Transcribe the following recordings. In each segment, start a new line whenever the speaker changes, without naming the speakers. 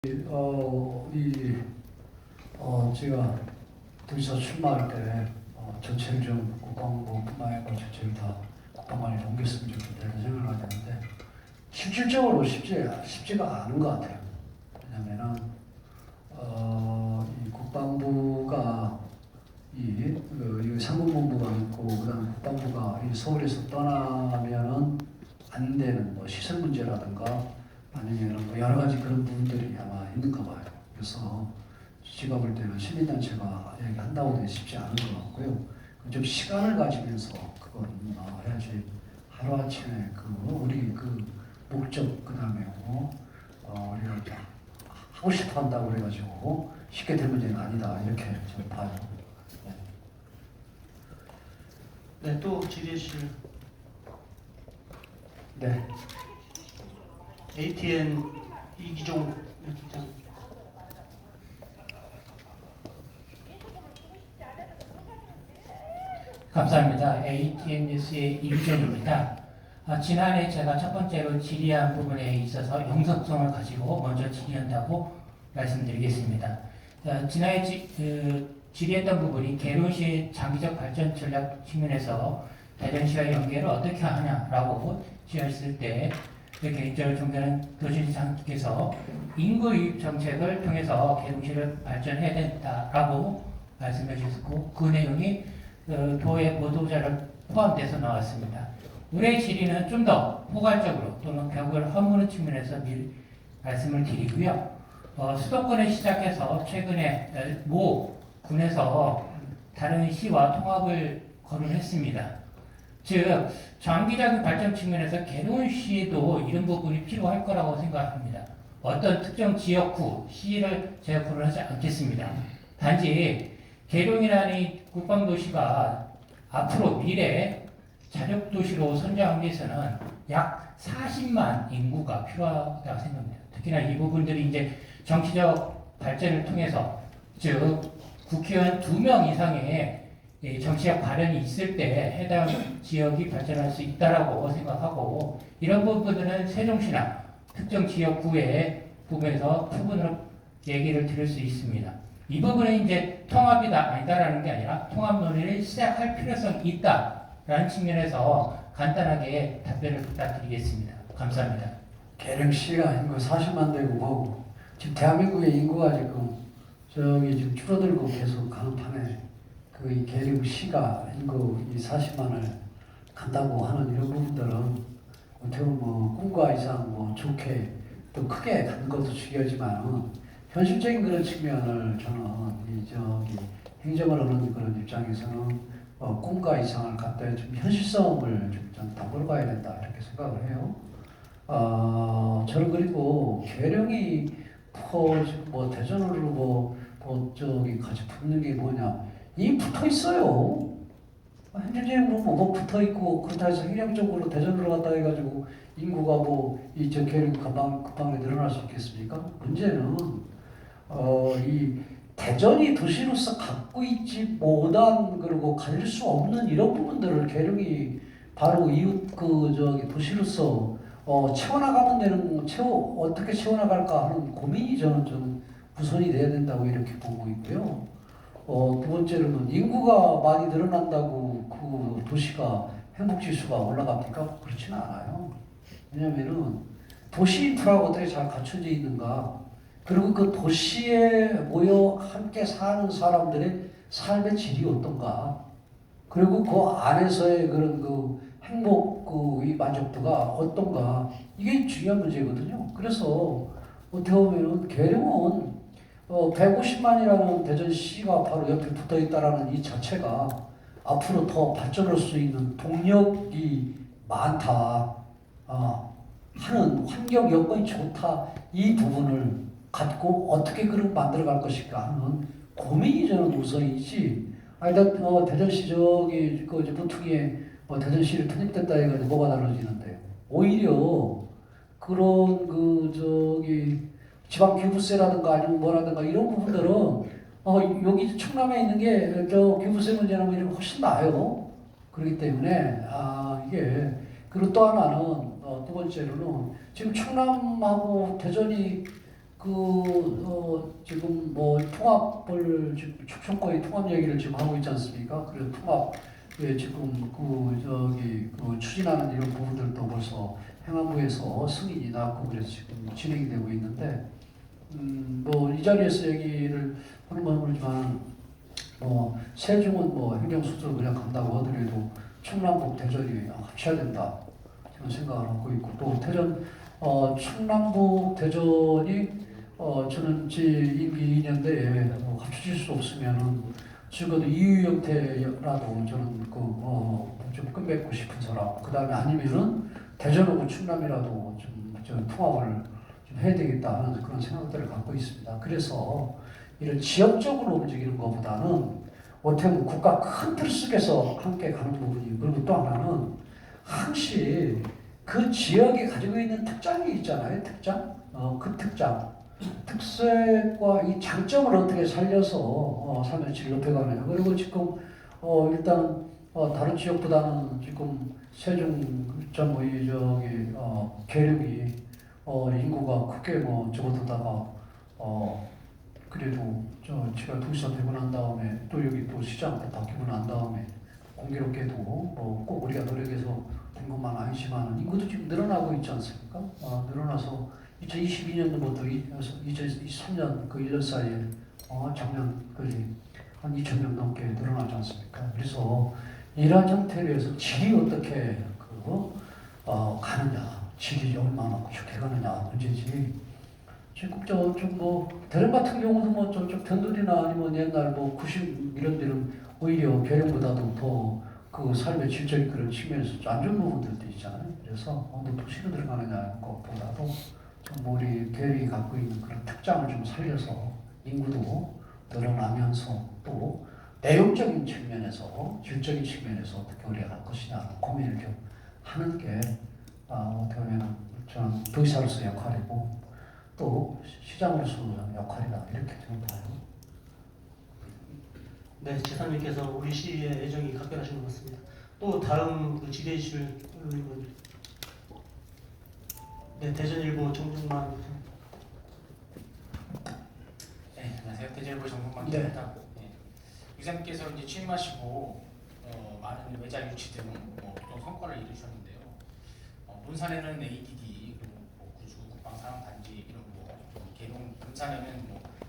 제가 둘이서 출마할 때 전체를 좀 국방부뿐만 아니라 전체를 다 국방관에 옮겼으면 좋겠다 이런 생각을 하게 되는데 실질적으로 쉽지가 않은 것 같아요. 왜냐하면은 이 국방부가 이 상공본부가 있고 그다음에 국방부가 이 서울에서 떠나면은 안 되는 뭐 시설 문제라든가 아니면 뭐 여러 가지 그런 부분들이 아마 있는가 봐요. 그래서 제가 볼 때는 시민단체가 얘기한다고 해도 쉽지 않은 것 같고요. 좀 시간을 가지면서 그건 해야지 하루아침에 우리 목적 그다음에 우리가 이렇게 하고 싶어 한다고 그래가지고 쉽게 될 문제는 아니다 이렇게 저는 봐요.
네, 또 질의실.
네.
ATN 이기종 연습장.
감사합니다. ATN 뉴스의 이기종입니다. 지난해 제가 첫 번째로 질의한 부분에 있어서 영속성을 가지고 먼저 질의한다고 말씀드리겠습니다. 지난해 질의했던 부분이 계룡시 장기적 발전 전략 측면에서 대전시와 연계를 어떻게 하냐라고 질의했을 때 개인적으로 존경하는 도시장께서 인구 유입 정책을 통해서 계룡시를 발전해야 된다라고 말씀해 주셨고 그 내용이 도의 보도자료 포함돼서 나왔습니다. 올해 질의는 좀 더 포괄적으로 또는 벽을 허무는 측면에서 미리 말씀을 드리고요. 수도권에 시작해서 최근에 모 군에서 다른 시와 통합을 거론했습니다. 즉 장기적인 발전 측면에서 계룡시도 이런 부분이 필요할 거라고 생각합니다. 어떤 특정 지역구, 시를 제가 거론하지 않겠습니다. 단지 계룡이라는 국방도시가 앞으로 미래 자력도시로 선정하기 위해서는 약 40만 인구가 필요하다고 생각합니다. 특히나 이 부분들이 이제 정치적 발전을 통해서 즉 국회의원 2명 이상의 정치적 발현이 있을 때 해당 지역이 발전할 수 있다라고 생각하고 이런 부분들은 세종시나 특정 지역구의 부분에서 부분으로 얘기를 드릴 수 있습니다. 이 부분은 이제 통합이다 아니다라는 게 아니라 통합 논의를 시작할 필요성이 있다라는 측면에서 간단하게 답변을 부탁드리겠습니다. 감사합니다.
계룡시가 인구 40만 되고 뭐고 지금 대한민국의 인구가 지금 지금 줄어들고 계속 가는 판에 이 계룡시가 인구 40만을 간다고 하는 이런 부분들은 어떻게 보면 꿈과 이상 좋게 또 크게 가는 것도 중요하지만 현실적인 그런 측면을 저는 행정을 하는 그런 입장에서는 꿈과 이상을 갖다 좀 현실성을 좀 담으러 가야 된다 이렇게 생각을 해요. 저는 그리고 계룡이 대전으로 같이 붙는 게 뭐냐 이미 붙어 있어요. 행정적으로 뭐 붙어 있고 그렇다 해서 행정적으로 대전으로 갔다 해가지고 인구가 계룡 급방에 늘어날 수 있겠습니까? 문제는 이 대전이 도시로서 갖고 있지 못한 그리고 가질 수 없는 이런 부분들을 계룡이 바로 이웃 도시로서 채워나가면 어떻게 채워나갈까 하는 고민이 저는 좀 우선이 돼야 된다고 이렇게 보고 있고요. 두 번째로는 인구가 많이 늘어난다고 그 도시가 행복지수가 올라갑니까? 그렇지는 않아요. 왜냐면은 도시 인프라가 어떻게 잘 갖춰져 있는가 그리고 그 도시에 모여 함께 사는 사람들의 삶의 질이 어떤가 그리고 그 안에서의 그런 행복 이 만족도가 어떤가 이게 중요한 문제거든요. 그래서 어떻게 보면은 계룡은 150만이라는 대전시가 바로 옆에 붙어 있다라는 이 자체가 앞으로 더 발전할 수 있는 동력이 많다 하는 환경 여건이 좋다 이 부분을 갖고 어떻게 그런 만들어갈 것인가 하는 고민이 저는 우선이지. 대전시 보통에 대전시를 편입됐다 해가지고 뭐가 달라지는데 오히려 그런 지방교부세라든가 아니면 뭐라든가 이런 부분들은 여기 충남에 있는 게 교부세 문제나 이런 게 훨씬 나아요. 그렇기 때문에 이게 그리고 또 하나는 두 번째로는 지금 충남하고 대전이 지금 뭐 통합을 지금 충청권의 통합 얘기를 지금 하고 있지 않습니까? 그래서 통합에 지금 추진하는 이런 부분들도 벌써 행안부에서 승인이 났고 그래서 지금 진행이 되고 있는데 뭐 이 자리에서 얘기를 하는 건 모르지만 뭐 세종은 뭐 행정수도를 그냥 간다고 하더라도 충남북 대전이 합쳐야 된다 저는 생각을 하고 있고 또 대전 충남북 대전이 저는 제 임기 2년대에 합쳐질 수 없으면은 적어도 이유 형태라도 저는 좀 끝맺고 싶은 사람. 그 다음에 아니면은 대전하고 충남이라도 좀 통합을 좀 해야 되겠다 하는 그런 생각들을 갖고 있습니다. 그래서 이런 지역적으로 움직이는 것보다는 어떻게 보면 국가 큰 틀 속에서 함께 가는 부분이 그리고 또 하나는 항시 그 지역이 가지고 있는 특장이 있잖아요. 특장. 그 특색과 이 장점을 어떻게 살려서 삶의 질을 높여가느냐. 그리고 지금 일단 다른 지역보다는 지금 세종 전의 계력이 인구가 크게 뭐 접어들다가 그래도 제가 도시사 되고 난 다음에 또 여기 또 시장도 바뀌고 난 다음에 공교롭게도 꼭 우리가 노력해서 된 것만 아니지만 인구도 지금 늘어나고 있지 않습니까? 늘어나서 2022년도부터 2023년 그 1년 사이에 작년까지 한 2,000명 넘게 늘어나지 않습니까? 그래서 이러한 형태로 해서 질이 어떻게 가느냐, 질이 얼마나 구축해가느냐 문제지. 지금 대전 같은 경우도 뭐 저쪽 변두리나 아니면 옛날 90 이런 데는 오히려 계룡보다도 더 그 삶의 질적인 그런 측면에서 안 좋은 부분들도 있잖아요. 그래서 도시로 들어가느냐 것보다도 좀 우리 계획이 갖고 있는 그런 특장을 좀 살려서 인구도 늘어나면서 또 내용적인 측면에서 질적인 측면에서 어떻게 우리가 할 것이냐 고민을 좀 하는 게 어떻게 보면 저는 도지사로서 역할이고 또 시장으로서 역할이다 이렇게 저는 봐요.
네, 지사님께서 우리 시의 애정이 각별하신 것 같습니다. 또 다음 질의해 주실 의원. 네, 대전일보 정중만.
네, 안녕하세요. 대전일보 정중만입니다. 네. 이사님께서 이제 취임하시고 많은 외자 유치 등 또 성과를 이루셨는데요. 논산에는 ADD 그리고 구주 국방산업단지 이런 계룡 금산에는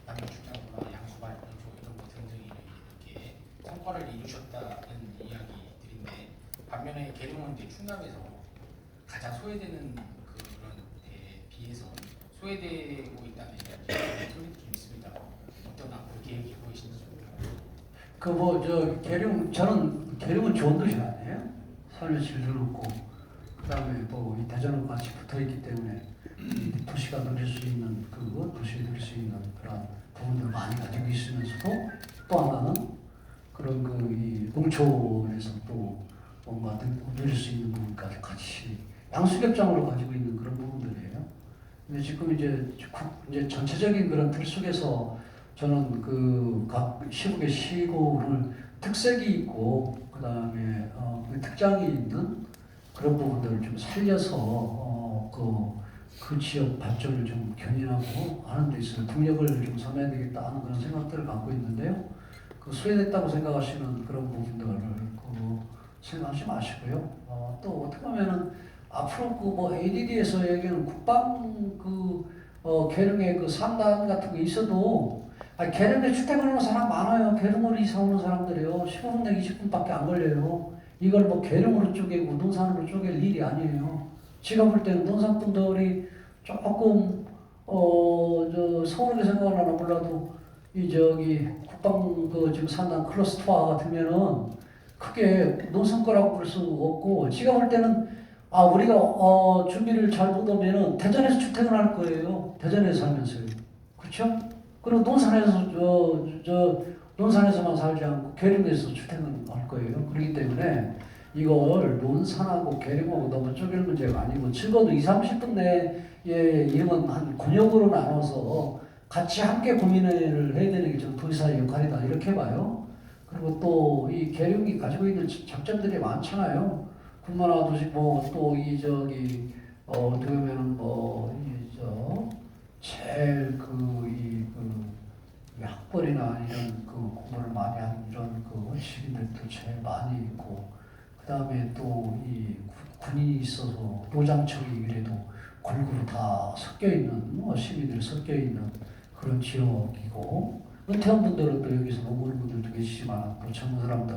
남녀출장소나 양수발 이런 등등이 이렇게 성과를 이루셨다는 이야기들인데 반면에 계룡은 이제 충남에서 가장 소외되는 그런 데에 비해서 소외되고 있다는 이야기 소리도 좀 있습니다. 어떤 앞으로 계획이 보이시는지.
저는 계룡은 좋은 도시 아니에요? 삶의 질도 높고 그다음에 이 대전과 같이 붙어있기 때문에 도시가 누릴 수 있는 도시가 누릴 수 있는 그런 부분들을 많이 가지고 있으면서도 또 하나는 그런 이 농촌에서 또 뭔가 누릴 수 있는 부분까지 같이 양수겹장으로 가지고 있는 그런 부분들이에요. 근데 지금 이제 전체적인 그런 틀 속에서 저는 각 시국의 시골을 특색이 있고 그다음에 그 특장이 있는 그런 부분들을 좀 살려서 그 지역 발전을 좀 견인하고 하는 데 있어서 동력을 좀 삼아야 되겠다 하는 그런 생각들을 갖고 있는데요. 소외됐다고 생각하시는 그런 부분들을 생각하지 마시고요. 또 어떻게 보면은 앞으로 ADD에서 얘기하는 국방 계룡의 3단 같은 게 있어도 계룡에 출퇴근하는 사람 많아요. 계룡으로 이사 오는 사람들이요. 15분 내지 20분밖에 안 걸려요. 이걸 계룡으로 쪼개고 논산으로 쪼갤 일이 아니에요. 제가 볼 때는 논산 분들이 조금 서운하게 생각하나 몰라도 국방 지금 3단 클러스터와 같으면은 크게 논산 거라고 볼 수 없고 제가 볼 때는 우리가 준비를 잘 못하면은 대전에서 출퇴근할 거예요. 대전에서 살면서요. 그렇죠? 그리고 논산에서만 살지 않고 계룡에서 출퇴근할 거예요. 그렇기 때문에 이걸 논산하고 계룡하고 너무 쪼갤 문제가 아니고 적어도 20-30분 내에 이런 한 권역으로 나눠서 같이 함께 고민을 해야 되는 게 저는 도지사의 역할이다 이렇게 봐요. 그리고 또 이 계룡이 가지고 있는 장점들이 많잖아요. 군만화 도시 어떻게 보면은 제일 이 학벌이나 이런 공부를 많이 한 이런 시민들도 제일 많이 있고, 그 다음에 또 이 군인이 있어서 노장청이 이래도 골고루 다 섞여 있는 시민들이 섞여 있는 그런 지역이고, 은퇴한 분들은 또 여기서 머무는 분들도 계시지만 또 젊은 사람들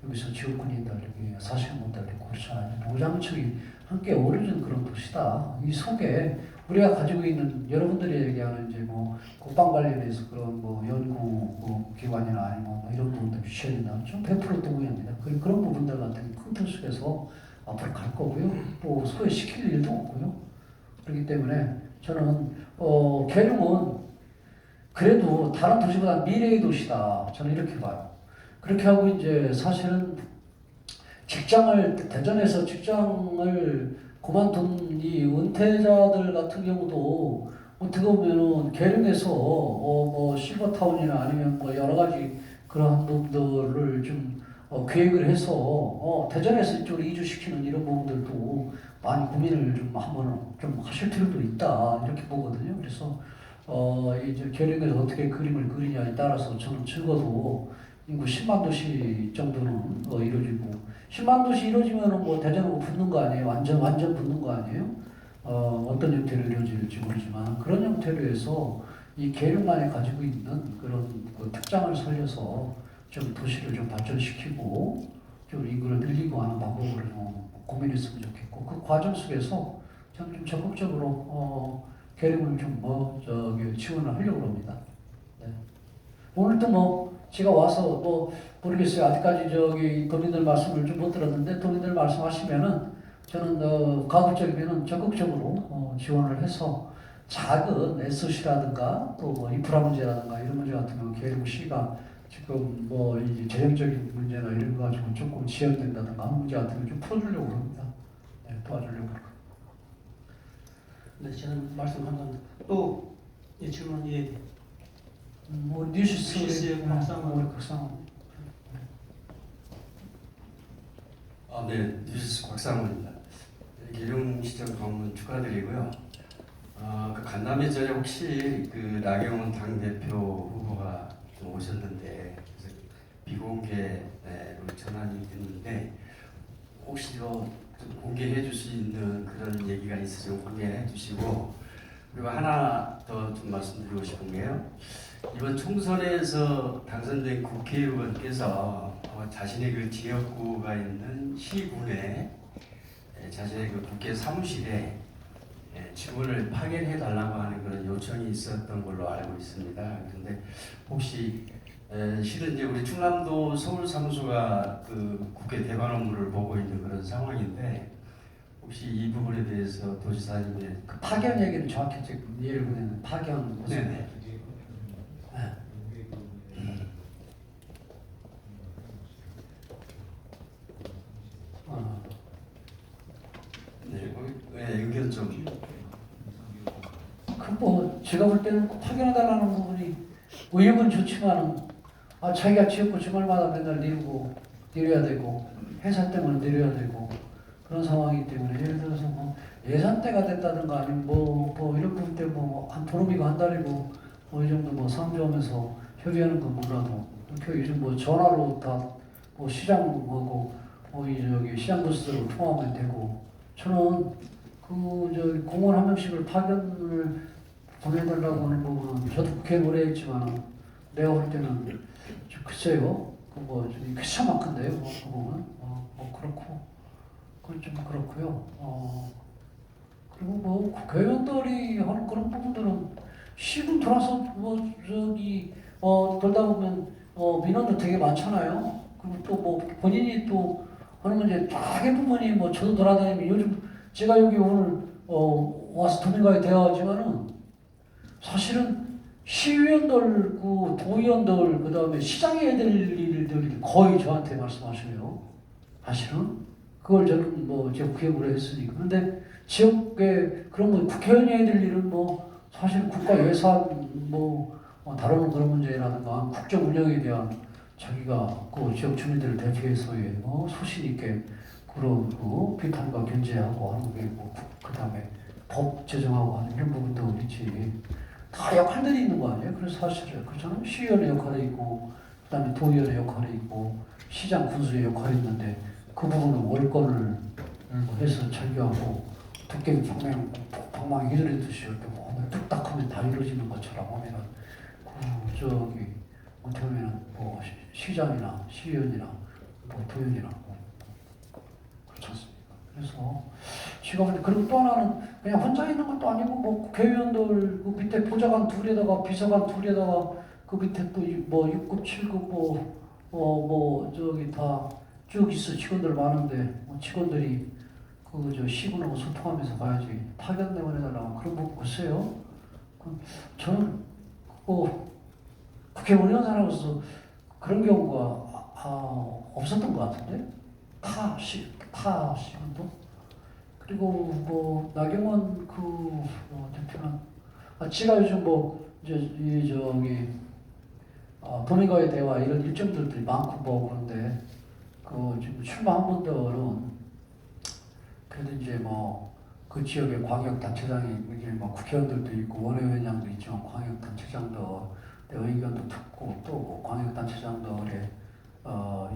여기서 지역군인들 여기 사시는 분들 있고 그렇잖아요. 노장청이 함께 어우러진 그런 도시다. 이 속에 우리가 가지고 있는 여러분들이 얘기하는 이제 뭐 국방 관련해서 그런 뭐 연구 기관이나 아니면 뭐 이런 부분들 주셔야 된다는 좀 100% 동의합니다. 그런 부분들 같은 큰 틀 속에서 앞으로 갈 거고요. 또 소외시킬 일도 없고요. 그렇기 때문에 저는 계룡은 그래도 다른 도시보다 미래의 도시다. 저는 이렇게 봐요. 그렇게 하고 이제 사실은 대전에서 직장을 그만둔 이 은퇴자들 같은 경우도 어떻게 보면은 계룡에서 뭐 실버타운이나 아니면 뭐 여러 가지 그런 부분들을 좀 계획을 해서 대전에서 이쪽으로 이주시키는 이런 부분들도 많이 고민을 좀 한번 좀 하실 필요도 있다 이렇게 보거든요. 그래서 이제 계룡에서 어떻게 그림을 그리냐에 따라서 저는 적어도 인구 10만 도시 정도는 이루어지고 10만 도시 이루어지면은 뭐 대전하고 붙는 거 아니에요? 완전 붙는 거 아니에요? 어떤 형태로 이루어질지 모르지만 그런 형태로 해서 이 계룡만에 가지고 있는 그런 특장을 살려서 좀 도시를 좀 발전시키고 좀 인구를 늘리고 하는 방법으로 좀 고민했으면 좋겠고 그 과정 속에서 저는 좀 적극적으로 계룡을 좀 지원을 하려고 합니다. 네. 오늘도 뭐 제가 와서 모르겠어요. 아직까지 도민들 말씀을 좀 못 들었는데 도민들 말씀하시면은 저는 가급적이면은 적극적으로 지원을 해서 작은 SOC라든가 또 뭐 인프라 문제라든가 이런 문제 같은 경우 계룡시가 지금 뭐 이 재정적인 문제나 이런 거 가지고 조금 지연된다든가 하는 문제 같은 거 좀 풀어주려고 합니다. 네, 도와주려고 합니다.
네, 저는 말씀 감사합니다. 또 질문
뭐 뉴시스의
곽상원.
네, 뉴시스 곽상원입니다. 계룡시장 방문 축하드리고요. 그 간담회 전에 혹시 그 나경원 당대표 후보가 좀 오셨는데 그래서 비공개로 전환이 됐는데 혹시 좀 공개해 줄 수 있는 그런 얘기가 있으시면 공개해 주시고 그리고 하나 더 좀 말씀드리고 싶은 게요. 이번 총선에서 당선된 국회의원께서 자신의 그 지역구가 있는 시군에 자신의 그 국회 사무실에 직원을 파견해 달라고 하는 그런 요청이 있었던 걸로 알고 있습니다. 그런데 혹시 실은 이제 우리 충남도 서울 사무소가 그 국회 대관 업무를 보고 있는 그런 상황인데 혹시 이 부분에 대해서 도지사님의
그 파견 얘기는 정확히 지금 이해를 보내는 파견.
네네. 네, 의견 좀.
제가 볼 때는 파견해달라는 부분이 의욕은 좋지만은 자기가 지역구 주말마다 맨날 내려야 되고 회사 때문에 내려야 되고 그런 상황이기 때문에 예를 들어서 뭐 예산대가 됐다든가 아니면 뭐 이런 부분 때문에 뭐한 보름이고 한 달이고 뭐 이 정도 뭐 상주하면서 협의하는 건 몰라도 이렇게 요즘 뭐 전화로 다 뭐 시장하고 여기 시장 부스로 통화하면 되고 저는 공무원 한 명씩을 파견을 보내달라고 하는 부분은 저도 국회에 오래 했지만 내가 볼 때는 좀 글쎄요 좀 쾌차만큼인데요 그 부분은 그렇고 그건 좀 그렇고요 그리고 뭐 국회의원들이 하는 그런 부분들은 시군 돌아서 돌다 보면 민원도 되게 많잖아요. 그리고 또 뭐 본인이 또 하는 문제 대부분이 뭐 저도 돌아다니면 요즘 제가 여기 오늘 와서 도민과의 대화하지만은 사실은 시의원들, 도의원들, 그 다음에 시장이 해야 될 일들이 거의 저한테 말씀하셔요. 사실은 그걸 저는 제 국회의원으로 했으니까. 그런데 지역에 그런 국회의원이 해야 될 일은 사실 국가 예산 다루는 그런 문제라든가 국정 운영에 대한 자기가 그 지역 주민들을 대표해서의 소신 있게 그런 비판과 견제하고 하는 게 그 다음에 법 제정하고 하는 이런 부분도 있지. 다 역할들이 있는 거 아니에요? 그래서 사실은 그렇잖아요. 시의원의 역할이 있고 그다음에 도의원의 역할이 있고 시장 군수의 역할이 있는데 그 부분은 월권을 해서 절교하고 도깨비 방망이 휘두르듯이 이렇게 뭐 뚝딱 하면 다 이루어지는 것처럼 하면은 그 저기 어떻게 보면은 뭐 시장이나 시의원이나 뭐 도의원이나 뭐 그렇지 않습니까? 그래서 지금 근데 그리고 또 하나는 그냥 혼자 있는 것도 아니고 뭐 국회의원들 그 밑에 보좌관 둘에다가 비서관 둘에다가 그 밑에 또 뭐 6급 7급 뭐 저기 다 쭉 있어. 직원들 많은데 뭐 직원들이 그 저 시군하고 소통하면서 가야지 파견 내보내달라고 그런 거 보세요. 저는 그거 국회의원 사람으로서 그런 경우가 없었던 것 같은데 타 시군도 그리고 뭐 나경원 그 대표는 지가 요즘 뭐 이제 이 저기 도민과의 대화 이런 일정들이 많고 뭐 그런데 그 지금 출마한 분들은 그래도 이제 뭐 그 지역의 광역단체장이 이게 뭐 국회의원들도 있고 원외위원장도 있지만 광역단체장도 의견도 듣고 또뭐 광역단체장들의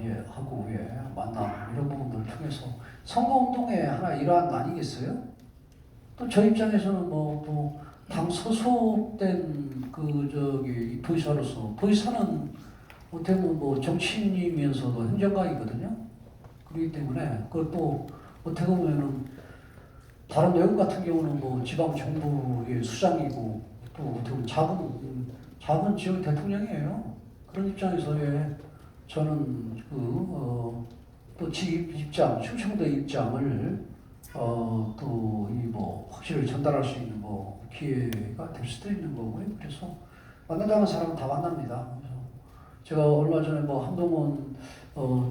예 하고 예 만남 이런 부분들을 통해서 선거운동의 하나 일환 아니겠어요? 또 저 입장에서는 뭐 또 당 소속된 그 저기 도의사로서 도의사는 어떻게 보면 뭐 정치인이면서도 행정가이거든요. 그렇기 때문에 그것도 어떻게 보면은 다른 외국 같은 경우는 뭐 지방 정부의 수장이고 또 어떻게 보면 작은 지역 대통령이에요. 그런 입장에서 예, 저는 또 입장, 충청도 입장을 또 이 뭐 확실히 전달할 수 있는 뭐 기회가 될 수도 있는 거고요. 그래서 만나자는 사람은 다 만납니다. 그래서 제가 얼마 전에 뭐 한동훈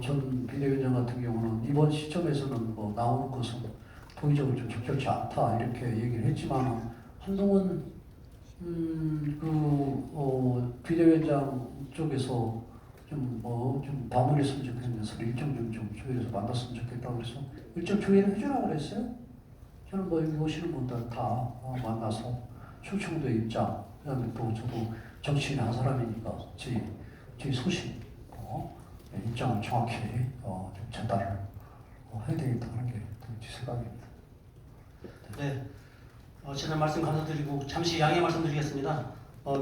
전 비대위원장 같은 경우는 이번 시점에서는 뭐 나오는 것은 도의적으로 좀 적절치 않다 이렇게 얘기를 했지만 한동훈 비대위원장 쪽에서 좀 마무리했으면 좋겠는서 일정 좀 조율해서 만났으면 좋겠다고 그래서 일정 조율을 해주라고 그랬어요. 저는 뭐 여기 오시는 분들 다 만나서 충청도 입장, 그다음에 또 저도 정치인 한 사람이니까 제 소신, 입장을 정확히 좀 전달을 해야 되겠다는 게 제 생각입니다.
네. 지난 말씀 감사드리고 잠시 양해 말씀드리겠습니다.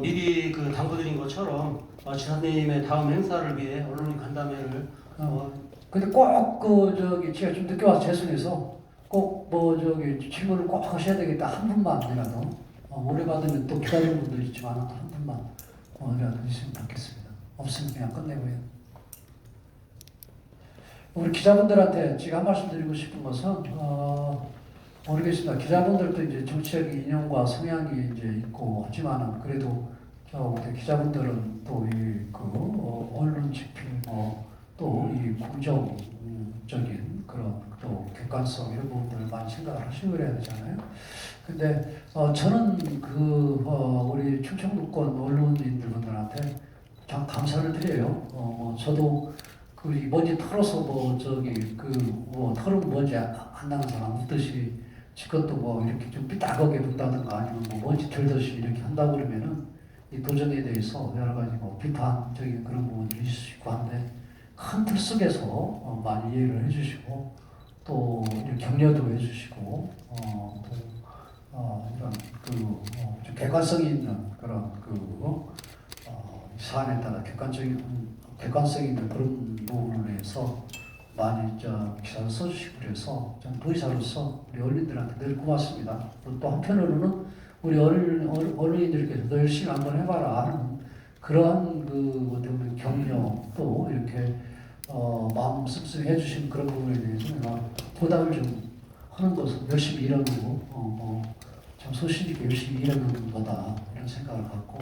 미리 그 당부드린 것처럼 지사님의 다음 행사를 위해 언론인 간담회를
근데 꼭 제가 좀 늦게 와서 죄송해서 꼭 질문을 꼭 하셔야 되겠다 한 분만이라도 오래 받으면 또 기다리는 분들 있지만 한 분만이라도 있으면 좋겠습니다. 없으면 그냥 끝내고요. 우리 기자분들한테 제가 한 말씀 드리고 싶은 것은 모르겠습니다. 기자분들도 이제 정치적 인연과 성향이 이제 있고 하지만은 그래도 우리 기자분들은 또 언론 집필 또 이 공정적인 그런 또 객관성 이런 부분들을 많이 생각을 하시고 그래야 되잖아요. 근데 저는 우리 충청도권 언론인들분들한테 참 감사를 드려요. 저도 먼지 털어서 털은 먼지 안 나는 사람 없듯이 지것도 이렇게 좀 삐딱하게 본다든가 아니면 먼지 털듯이 이렇게 한다고 그러면은 이 도전에 대해서 여러 가지 비판적인 그런 부분들이 있을 수 있고 한데 큰 틀 속에서 많이 이해를 해주시고 또 격려도 해주시고 이런 좀 객관성이 있는 그런 사안에 따라 객관성이 있는 그런 부분을 위해서 많이 기사를 써주시고 그래서 좀 도의사로서 우리 언론인들한테 늘 고맙습니다. 또 한편으로는 우리 언론인들께서 너 열심히 한번 해봐라 하는 그러한 어떤 격려 또 이렇게 마음 씀씀이 해주신 그런 부분에 대해서 내가 보답을 좀 하는 것은 열심히 일하는 거, 참 소신 있게 열심히 일하는 거다 이런 생각을 갖고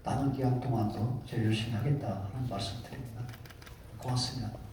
남은 기간 동안도 제일 열심히 하겠다 하는 말씀 드립니다. 고맙습니다.